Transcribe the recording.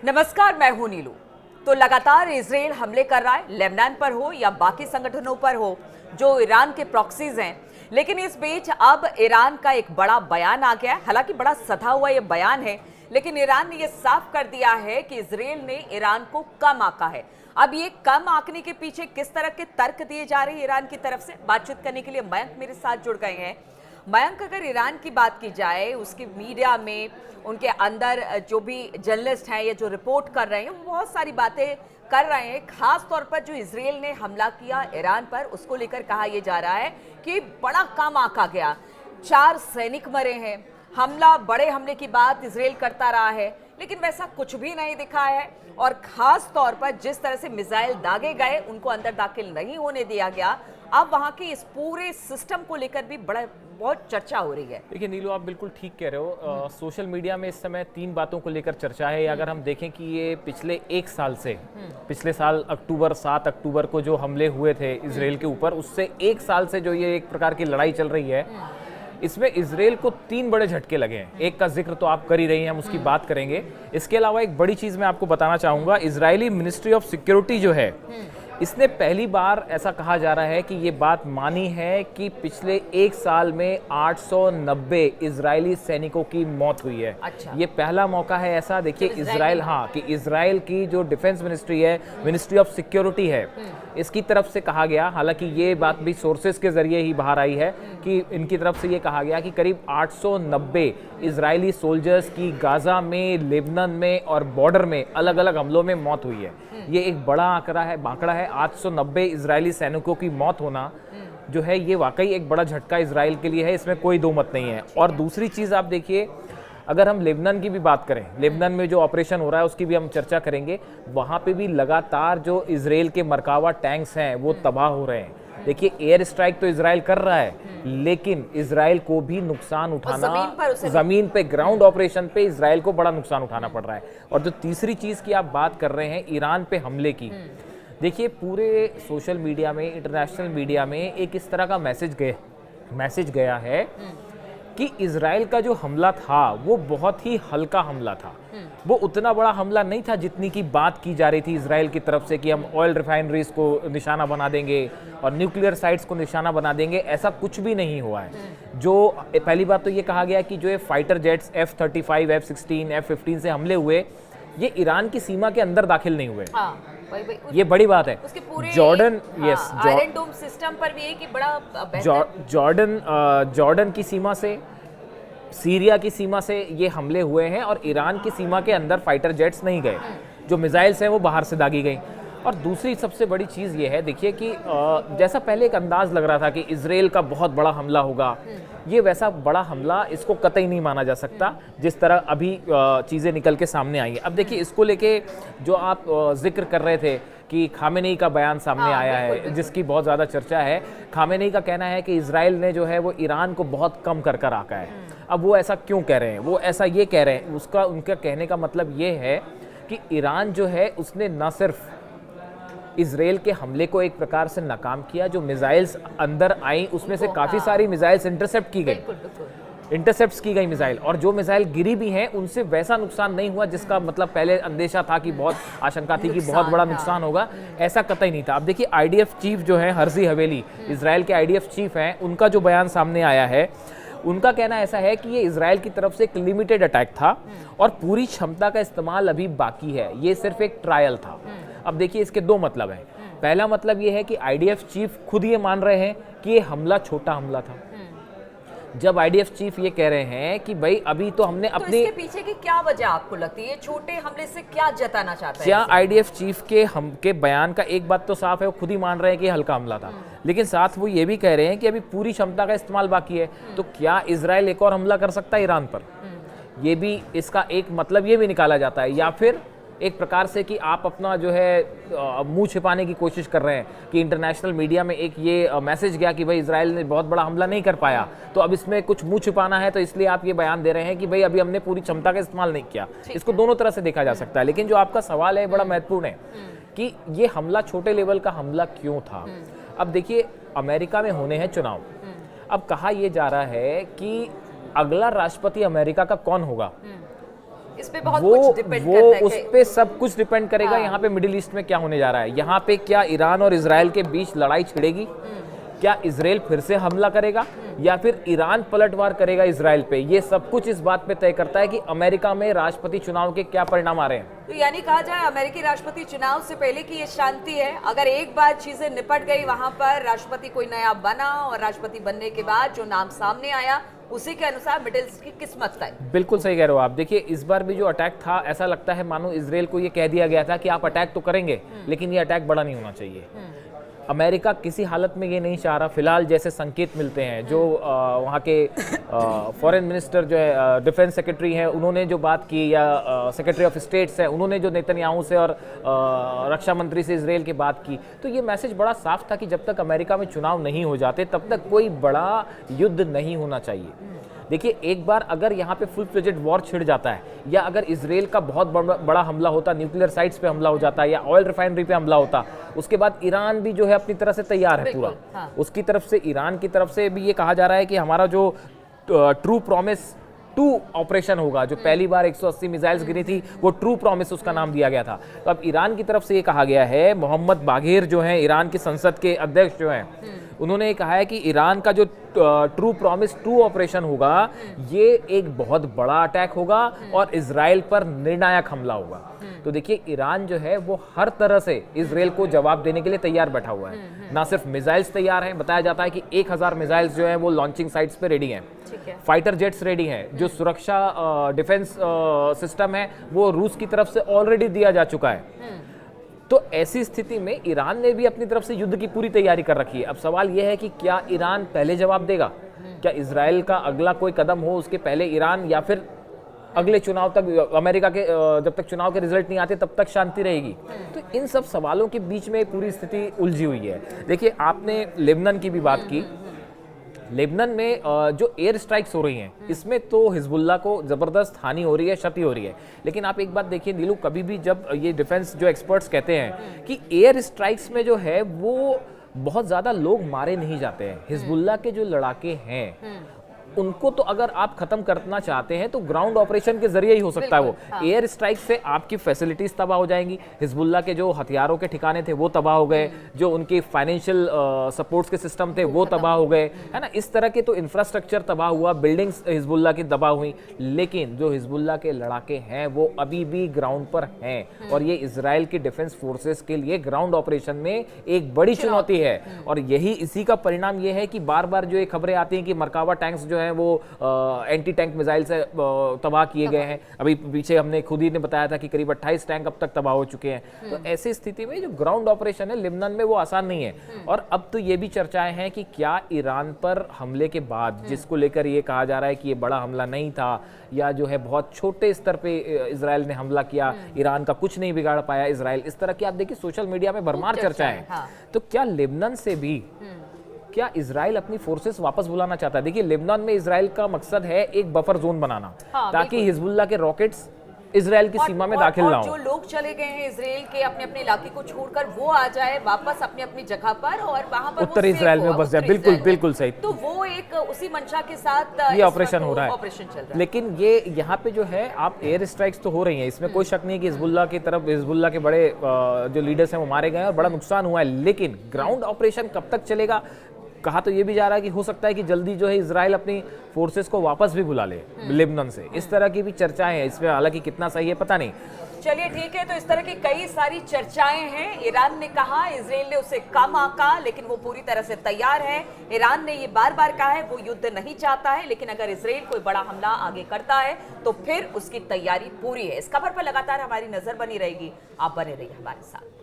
नमस्कार, मैं हूं नीलू। तो लगातार इजराइल हमले कर रहा है, लेबनान पर हो या बाकी संगठनों पर हो जो ईरान के प्रॉक्सीज हैं। लेकिन इस बीच अब ईरान का एक बड़ा बयान आ गया है। हालांकि बड़ा सधा हुआ ये बयान है, लेकिन ईरान ने ये साफ कर दिया है कि इजराइल ने ईरान को कम आंका है। अब ये कम आंकने के पीछे किस तरह के तर्क दिए जा रहे हैं ईरान की तरफ से, बातचीत करने के लिए मयंक मेरे साथ जुड़ गए हैं। मयंक, अगर ईरान की बात की जाए, उसकी मीडिया में उनके अंदर जो भी जर्नलिस्ट हैं या जो रिपोर्ट कर रहे हैं, वो बहुत सारी बातें कर रहे हैं। खास तौर पर जो इजराइल ने हमला किया ईरान पर, उसको लेकर कहा यह जा रहा है कि बड़ा कम आंका गया, 4 सैनिक मरे हैं। बड़े हमले की बात इजराइल करता रहा है, लेकिन वैसा कुछ भी नहीं दिखा है। और खास तौर पर जिस तरह से मिसाइल दागे गए, उनको अंदर दाखिल नहीं होने दिया गया। अब वहां के इस पूरे सिस्टम को लेकर भी बहुत चर्चा हो रही है। देखिए नीलू, आप बिल्कुल ठीक कह रहे हो। सोशल मीडिया में इस समय 3 बातों को लेकर चर्चा है। अगर हम देखें कि ये पिछले 1 साल से, पिछले साल 7 अक्टूबर को जो हमले हुए थे इजराइल के ऊपर, उससे 1 साल से जो ये एक प्रकार की लड़ाई चल रही है, इसमें इजराइल को 3 बड़े झटके लगे हैं। एक का जिक्र तो आप कर ही रही हैं, हम उसकी बात करेंगे। इसके अलावा एक बड़ी चीज मैं आपको बताना चाहूंगा। इजरायली मिनिस्ट्री ऑफ सिक्योरिटी जो है, इसने पहली बार ऐसा कहा जा रहा है कि ये बात मानी है कि पिछले 1 साल में 890 इजरायली सैनिकों की मौत हुई है। अच्छा। ये पहला मौका है ऐसा। देखिए इजराइल, कि इजराइल की जो डिफेंस मिनिस्ट्री है, मिनिस्ट्री ऑफ सिक्योरिटी है, इसकी तरफ से कहा गया, हालांकि ये बात भी सोर्सेस के जरिए ही बाहर आई है कि इनकी तरफ से ये कहा गया कि करीब 890 इजरायली सोल्जर्स की गाजा में, लेबनान में और बॉर्डर में अलग अलग हमलों में मौत हुई है। ये एक बड़ा आंकड़ा है। 890 इजरायली सैनिकों की मौत होना जो है, ये वाकई एक बड़ा झटका इजराइल के लिए है, इसमें कोई दो मत नहीं है। और दूसरी चीज आप देखिए, अगर हम लेबनान की भी बात करें, लेबनान में जो ऑपरेशन हो रहा है उसकी भी हम चर्चा करेंगे। वहां पे भी लगातार जो इजराइल के मरकावा टैंक्स हैं वो तबाह हो रहे हैं। देखिए एयर स्ट्राइक तो इजराइल कर रहा है, लेकिन इजराइल को भी नुकसान उठाना, जमीन पे ग्राउंड ऑपरेशन पे इजराइल को बड़ा नुकसान उठाना पड़ रहा है। और जो तीसरी चीज की आप बात कर रहे हैं, ईरान पे हमले की, देखिए पूरे सोशल मीडिया में, इंटरनेशनल मीडिया में एक इस तरह का मैसेज गया है कि इजराइल का जो हमला था वो बहुत ही हल्का हमला था। वो उतना बड़ा हमला नहीं था जितनी की बात की जा रही थी इजराइल की तरफ से कि हम ऑयल रिफाइनरीज को निशाना बना देंगे और न्यूक्लियर साइट्स को निशाना बना देंगे। ऐसा कुछ भी नहीं हुआ है। जो पहली बात तो ये कहा गया कि जो ये fighter jets F-35, F-16, F-15 से हमले हुए, ये ईरान की सीमा के अंदर दाखिल नहीं हुए। ये बड़ी बात है। जॉर्डन, यस, आयरन डोम सिस्टम पर भी है कि बड़ा जॉर्डन की सीमा से, सीरिया की सीमा से ये हमले हुए हैं और ईरान की सीमा के अंदर फाइटर जेट्स नहीं गए। जो मिसाइल्स हैं वो बाहर से दागी गई। और दूसरी सबसे बड़ी चीज़ ये है, देखिए कि जैसा पहले एक अंदाज लग रहा था कि इजराइल का बहुत बड़ा हमला होगा, ये वैसा बड़ा हमला इसको कतई नहीं माना जा सकता जिस तरह अभी चीज़ें निकल के सामने आई हैं। अब देखिए इसको लेके जो आप जिक्र कर रहे थे कि खामेनेई का बयान सामने आया है, जिसकी बहुत ज़्यादा चर्चा है। खामेनेई का कहना है कि इजराइल ने जो है वो ईरान को बहुत कम कर कर आका है। अब वो ऐसा क्यों कह रहे हैं? वो ऐसा ये कह रहे हैं, उनका कहने का मतलब ये है कि ईरान जो है उसने न सिर्फ इजराइल के हमले को एक प्रकार से नाकाम किया, जो मिसाइल्स अंदर आई उसमें से काफ़ी सारी मिसाइल्स इंटरसेप्ट की गई मिसाइल, और जो मिसाइल गिरी भी हैं उनसे वैसा नुकसान नहीं हुआ जिसका मतलब पहले अंदेशा था कि बहुत आशंका थी कि बहुत बड़ा नुकसान होगा। ऐसा कतई नहीं था। अब देखिए IDF चीफ जो है हर्जी हवेली, इजराइल के IDF चीफ हैं, उनका जो बयान सामने आया है, उनका कहना ऐसा है कि ये इजराइल की तरफ से एक लिमिटेड अटैक था और पूरी क्षमता का इस्तेमाल अभी बाकी है, ये सिर्फ एक ट्रायल था। अब देखिए इसके 2 मतलब हैं। पहला मतलब ये है कि IDF चीफ खुद ये मान रहे हैं कि ये हमला छोटा हमला था। जब IDF चीफ ये कह रहे हैं कि भाई अभी तो हमने अपने, इसके पीछे की क्या वजह आपको लगती है? छोटे हमले से क्या जताना चाहता है? क्या IDF चीफ के बयान का एक बात तो साफ है, वो खुद ही मान रहे हैं कि हल्का हमला था, लेकिन साथ वो ये भी कह रहे हैं कि अभी पूरी क्षमता का इस्तेमाल बाकी है। तो क्या इजराइल एक और हमला कर सकता है ईरान पर? ये भी इसका एक मतलब ये भी निकाला जाता है। या फिर एक प्रकार से कि आप अपना जो है मुंह छिपाने की कोशिश कर रहे हैं कि इंटरनेशनल मीडिया में एक ये मैसेज गया कि भाई इजराइल ने बहुत बड़ा हमला नहीं कर पाया, तो अब इसमें कुछ मुंह छिपाना है, तो इसलिए आप ये बयान दे रहे हैं कि भाई अभी हमने पूरी क्षमता का इस्तेमाल नहीं किया। इसको दोनों तरह से देखा जा सकता है। लेकिन जो आपका सवाल है बड़ा महत्वपूर्ण है कि ये हमला छोटे लेवल का हमला क्यों था। अब देखिए अमेरिका में होने हैं चुनाव। अब कहा यह जा रहा है कि अगला राष्ट्रपति अमेरिका का कौन होगा इस पे बहुत कुछ डिपेंड करता है उस पे सब कुछ डिपेंड करेगा। यहाँ पे मिडिल ईस्ट में क्या होने जा रहा है, यहाँ पे क्या ईरान और इजराइल के बीच लड़ाई छिड़ेगी, क्या इजराइल फिर से हमला करेगा या फिर ईरान पलटवार करेगा इजराइल पे, ये सब कुछ इस बात पे तय करता है कि अमेरिका में राष्ट्रपति चुनाव के क्या परिणाम आ रहे हैं। तो यानी कहा जाए अमेरिकी राष्ट्रपति चुनाव से पहले की ये शांति है, अगर एक बार चीजें निपट गई, वहां पर राष्ट्रपति कोई नया बना और राष्ट्रपति बनने के बाद जो नाम सामने आया उसी के अनुसार मिडिल ईस्ट की किस्मत तय। बिल्कुल सही कह रहे हो आप। देखिए इस बार भी जो अटैक था, ऐसा लगता है मानो इजराइल को ये कह दिया गया था कि आप अटैक तो करेंगे लेकिन ये अटैक बड़ा नहीं होना चाहिए। अमेरिका किसी हालत में ये नहीं चाह रहा, फिलहाल जैसे संकेत मिलते हैं, जो वहाँ के फॉरेन मिनिस्टर जो है, डिफेंस सेक्रेटरी हैं, उन्होंने जो बात की, या सेक्रेटरी ऑफ स्टेट्स है, उन्होंने जो नेतन्याहू से और रक्षा मंत्री से इजराइल की बात की, तो ये मैसेज बड़ा साफ था कि जब तक अमेरिका में चुनाव नहीं हो जाते तब तक कोई बड़ा युद्ध नहीं होना चाहिए। देखिए एक बार अगर यहाँ पे फुल फ्लेजेड वॉर छिड़ जाता है, या अगर इजराइल का बहुत बड़ा हमला होता, न्यूक्लियर साइट्स पे हमला हो जाता, या ऑयल रिफाइनरी पे हमला होता, उसके बाद ईरान भी जो है अपनी तरह से तैयार है पूरा। हाँ। उसकी तरफ से, ईरान की तरफ से भी ये कहा जा रहा है कि हमारा जो ट्रू प्रॉमिस 2 ऑपरेशन होगा, जो पहली बार 180 मिसाइल्स गिरी थी, वो ट्रू प्रॉमिस उसका नाम दिया गया था। तो अब ईरान की तरफ से ये कहा गया है, मोहम्मद बाघेर जो हैं ईरान की संसद के अध्यक्ष जो हैं, उन्होंने ये कहा है कि ईरान का जो ट्रू प्रॉमिस 2 ऑपरेशन होगा, ये एक बहुत बड़ा अटैक होगा और इजराइल पर निर्णायक हमला होगा। तो देखिए ईरान जो है वो हर तरह से इजराइल को जवाब देने के लिए तैयार बैठा हुआ है। ना सिर्फ मिसाइल्स तैयार हैं, बताया जाता है कि 1000 मिसाइल्स जो हैं वो लॉन्चिंग साइट्स पे रेडी हैं, फाइटर जेट्स रेडी हैं, जो सुरक्षा डिफेंस सिस्टम है वो रूस की तरफ से ऑलरेडी दिया जा चुका है। तो ऐसी स्थिति में ईरान ने भी अपनी तरफ से युद्ध की पूरी तैयारी कर रखी है। अब सवाल यह है कि क्या ईरान पहले जवाब देगा, क्या इजराइल का अगला कोई कदम हो उसके पहले ईरान, या फिर अगले चुनाव तक, अमेरिका के जब तक चुनाव के रिजल्ट नहीं आते तब तक शांति रहेगी। तो इन सब सवालों के बीच में पूरी स्थिति उलझी हुई है। देखिए आपने लेबनान की भी बात की, लेबनान में जो एयर स्ट्राइक्स हो रही हैं, इसमें तो हिजबुल्लाह को ज़बरदस्त हानि हो रही है, क्षति हो रही है। लेकिन आप एक बात देखिए नीलू, कभी भी जब ये डिफेंस जो एक्सपर्ट्स कहते हैं कि एयर स्ट्राइक्स में जो है वो बहुत ज़्यादा लोग मारे नहीं जाते हैं। हिजबुल्लाह के जो लड़ाके हैं उनको तो अगर आप खत्म करना चाहते हैं तो ग्राउंड ऑपरेशन के जरिए ही हो सकता है वो। एयर स्ट्राइक से आपकी फैसिलिटीज तबाह हो जाएंगी, हिजबुल्लाह के जो हथियारों के ठिकाने थे वो तबाह हो गए, जो उनके फाइनेंशियल सपोर्ट्स के सिस्टम थे वो तबाह हो गए, है ना। इस तरह के तो इंफ्रास्ट्रक्चर तबाह हुआ, बिल्डिंग्स हिजबुल्लाह की तबाह हुई। लेकिन जो हिजबुल्लाह के लड़ाके हैं वो अभी भी ग्राउंड पर हैं, और ये इजराइल की डिफेंस फोर्सेस के लिए ग्राउंड ऑपरेशन में एक बड़ी चुनौती है। और यही इसी का परिणाम ये है कि बार बार जो ये खबरें आती हैं कि मरकावा टैंक्स जो हैं वो एंटी टैंक मिसाइल से तबाह किए गए हैं। अभी पीछे हमने खुद ही ने बताया था कि करीब 28 टैंक अब तक तबाह हो चुके हैं। तो ऐसी स्थिति में जो ग्राउंड ऑपरेशन है लेबनान में वो आसान नहीं है। और अब तो ये भी चर्चाएं हैं कि क्या ईरान पर हमले के बाद, जिसको लेकर ये कहा जा रहा है कि ये बड़ा हमला नहीं था, या जो है बहुत छोटे स्तर पे इजराइल ने हमला किया, ईरान का कुछ नहीं बिगाड़ पाया इजराइल, इस तरह की आप देखिए सोशल मीडिया में भरमार चर्चाएं हैं। तो क्या लेबनान से भी क्या इजराइल अपनी फोर्सेस वापस बुलाना चाहता है? देखिए लेबनान में इजराइल का मकसद है एक बफर जोन बनाना, ताकि हिजबुल्लाह के रॉकेट्स इजराइल की सीमा में दाखिल ना हो। जो लोग चले गए हैं इजराइल के अपने अपने इलाके को छोड़कर, वो आ जाए वापस अपनी अपनी जगह पर और वहां पर उत्तर इजराइल में बस जाए। बिल्कुल बिल्कुल सही। तो वो एक उसी मंशा के साथ ये ऑपरेशन हो रहा है, ऑपरेशन चल रहा है। लेकिन ये यहाँ पे जो है आप एयर स्ट्राइक्स तो हो रही हैं, इसमें कोई शक नहीं कि हिजबुल्लाह की तरफ, हिजबुल्लाह के बड़े जो लीडर्स हैं वो मारे गए और बड़ा नुकसान हुआ है। लेकिन ग्राउंड ऑपरेशन कब तक चलेगा? कहा तो ये भी जा रहा है कि हो सकता है कि जल्दी जो है इजराइल अपनी फोर्सेस को वापस भी बुला ले लेबनान से। इस तरह की भी चर्चाएं हैं, इसमें हालांकि कितना सही है पता नहीं। चलिए ठीक है, तो इस तरह की कई सारी चर्चाएं हैं। ईरान ने कहा, इजराइल ने उसे कम आंका, लेकिन वो पूरी तरह से तैयार है। ईरान ने ये बार बार कहा है वो युद्ध नहीं चाहता है, लेकिन अगर इजराइल कोई बड़ा हमला आगे करता है तो फिर उसकी तैयारी पूरी है। इस खबर पर लगातार हमारी नजर बनी रहेगी, आप बने रहिए हमारे साथ।